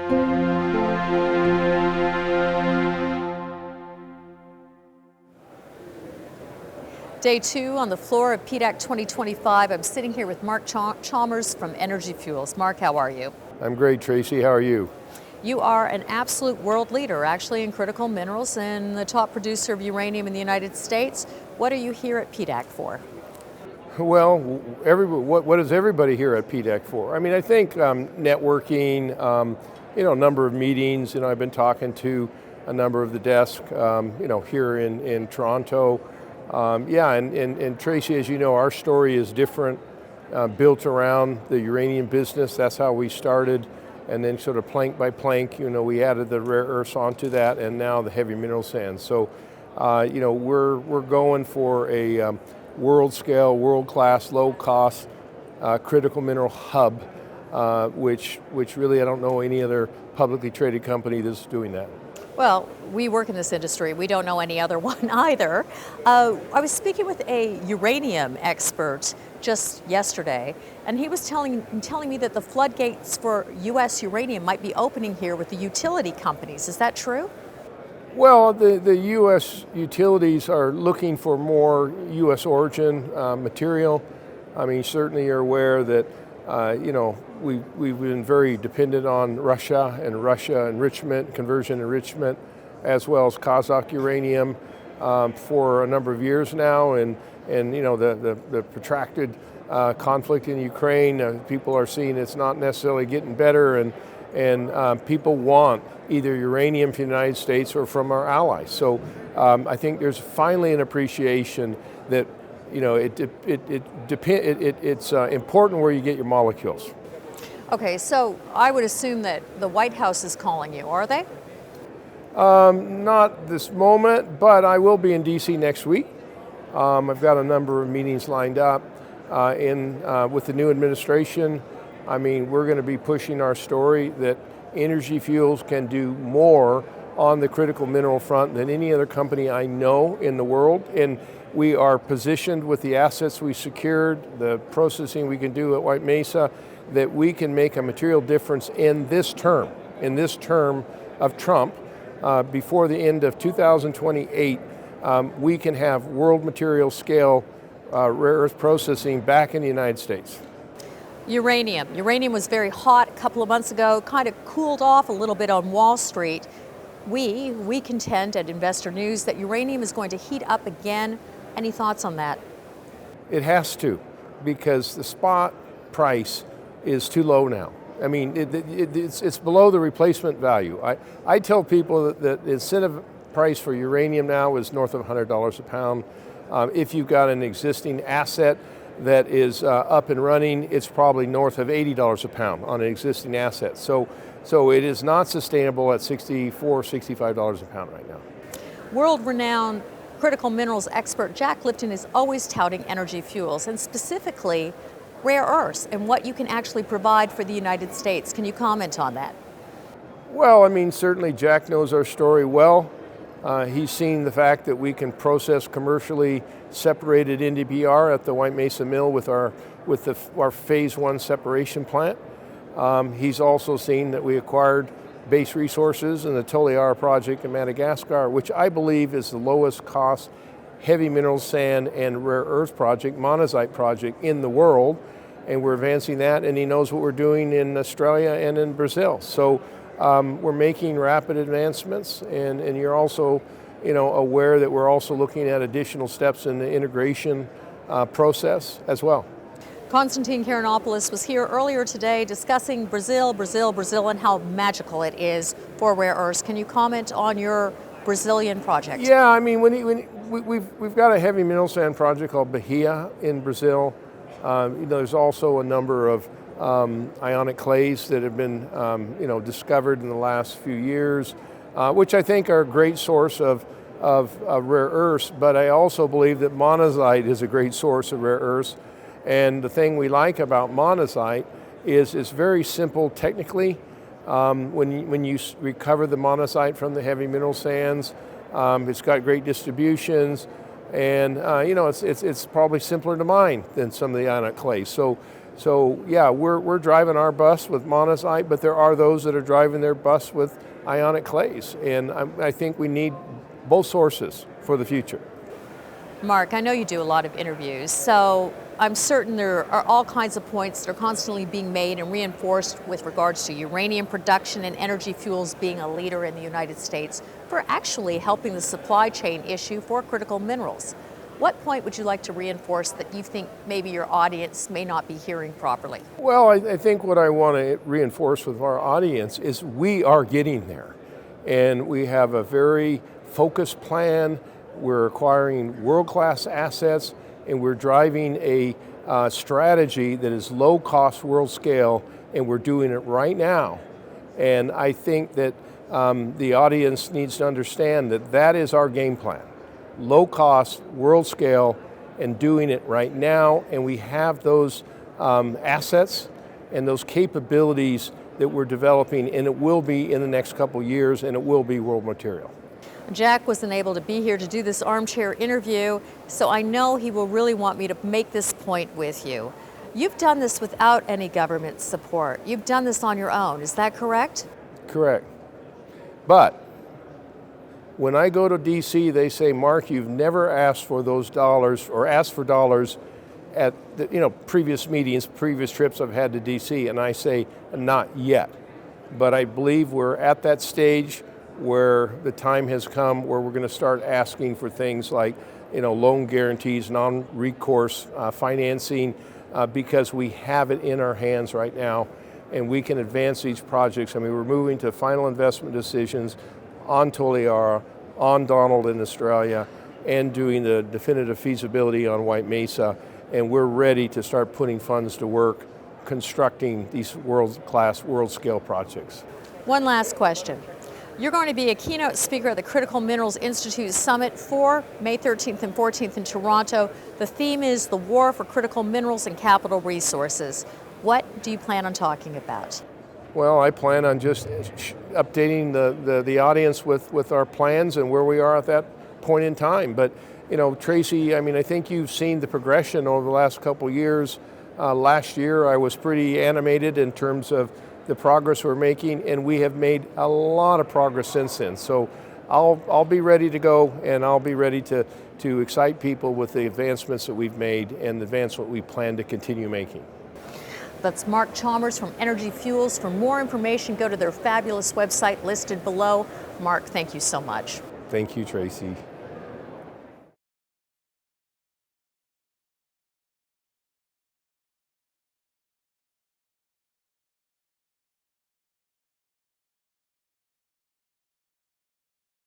Day two on the floor of PDAC 2025. I'm sitting here with Mark Chalmers from Energy Fuels. Mark, how are you? I'm great, Tracy. How are you? You are an absolute world leader, actually, in critical minerals and the top producer of uranium in the United States. What are you here at PDAC for? Well, what is everybody here at PDAC for? I mean, I think networking, a number of meetings. I've been talking to a number of the desk, here in Toronto. And Tracy, as you know, our story is different, built around the uranium business. That's how we started, and then sort of plank by plank, we added the rare earths onto that, and now the heavy mineral sands. So, we're going for a world scale, world class, low cost, critical mineral hub, which really I don't know any other publicly traded company that's doing that. Well, we work in this industry. We don't know any other one either. I was speaking with a uranium expert just yesterday, and he was telling me that the floodgates for U.S. uranium might be opening here with the utility companies. Is that true? Well, the U.S. utilities are looking for more U.S. origin material. I mean, certainly you're aware that, we've been very dependent on Russia enrichment, conversion enrichment, as well as Kazakh uranium for a number of years now, and the protracted conflict in Ukraine, people are seeing it's not necessarily getting better, and people want either uranium from the United States or from our allies. So I think there's finally an appreciation that it's important where you get your molecules. Okay, so I would assume that the White House is calling you, are they? Not this moment, but I will be in DC next week. I've got a number of meetings lined up with the new administration. I mean, we're going to be pushing our story that Energy Fuels can do more on the critical mineral front than any other company I know in the world. And we are positioned with the assets we secured, the processing we can do at White Mesa, that we can make a material difference in this term of Trump. Before the end of 2028, we can have world material scale rare earth processing back in the United States. Uranium. Uranium was very hot a couple of months ago, kind of cooled off a little bit on Wall Street. We contend at InvestorNews that uranium is going to heat up again. Any thoughts on that? It has to, because the spot price is too low now. I mean, it's below the replacement value. I tell people that the incentive price for uranium now is north of $100 a pound. If you've got an existing asset that is up and running, it's probably north of $80 a pound on an existing asset. So it is not sustainable at $64, $65 a pound right now. World-renowned critical minerals expert Jack Lipton is always touting Energy Fuels, and specifically rare earths and what you can actually provide for the United States. Can you comment on that? Well, I mean, certainly Jack knows our story well. He's seen the fact that we can process commercially separated NdPr at the White Mesa mill with our phase one separation plant. He's also seen that we acquired base resources in the Toliara project in Madagascar, which I believe is the lowest cost heavy mineral sand and rare earth project, monazite project in the world. And we're advancing that, and he knows what we're doing in Australia and in Brazil. So we're making rapid advancements, and you're also aware that we're also looking at additional steps in the integration process as well. Konstantin Karanopoulos was here earlier today discussing Brazil, and how magical it is for rare earths. Can you comment on your Brazilian project? Yeah, I mean, we've got a heavy mineral sand project called Bahia in Brazil. There's also a number of ionic clays that have been discovered in the last few years, which I think are a great source of rare earths, but I also believe that monazite is a great source of rare earths. And the thing we like about monazite is it's very simple technically. When you recover the monazite from the heavy mineral sands, it's got great distributions, and it's probably simpler to mine than some of the ionic clays. So So yeah, we're driving our bus with monazite, but there are those that are driving their bus with ionic clays. And I think we need both sources for the future. Mark, I know you do a lot of interviews, so I'm certain there are all kinds of points that are constantly being made and reinforced with regards to uranium production and energy fuels being a leader in the United States for actually helping the supply chain issue for critical minerals. What point would you like to reinforce that you think maybe your audience may not be hearing properly? Well, I think what I want to reinforce with our audience is we are getting there. And we have a very focused plan. We're acquiring world-class assets, and we're driving a strategy that is low-cost world scale, and we're doing it right now. And I think that the audience needs to understand that that is our game plan. Low-cost, world scale, and doing it right now, and we have those assets and those capabilities that we're developing, and it will be in the next couple years, and it will be world material. Jack wasn't able to be here to do this armchair interview, so I know he will really want me to make this point with you. You've done this without any government support. You've done this on your own, is that correct? Correct. But when I go to DC, they say, Mark, you've never asked for those dollars or asked for dollars at the, previous meetings, previous trips I've had to DC, and I say, not yet. But I believe we're at that stage where the time has come where we're going to start asking for things like, loan guarantees, non-recourse financing, because we have it in our hands right now, and we can advance these projects. I mean, we're moving to final investment decisions on Toliara, on Donald in Australia, and doing the definitive feasibility on White Mesa, and we're ready to start putting funds to work constructing these world-class, world-scale projects. One last question. You're going to be a keynote speaker at the Critical Minerals Institute Summit for May 13th and 14th in Toronto. The theme is the war for critical minerals and capital resources. What do you plan on talking about? Well, I plan on just updating the audience with our plans and where we are at that point in time. But, Tracy, I think you've seen the progression over the last couple years. Last year, I was pretty animated in terms of the progress we're making, and we have made a lot of progress since then. So I'll be ready to go, and I'll be ready to excite people with the advancements that we've made and the advancement we plan to continue making. That's Mark Chalmers from Energy Fuels. For more information, go to their fabulous website listed below. Mark, thank you so much. Thank you, Tracy.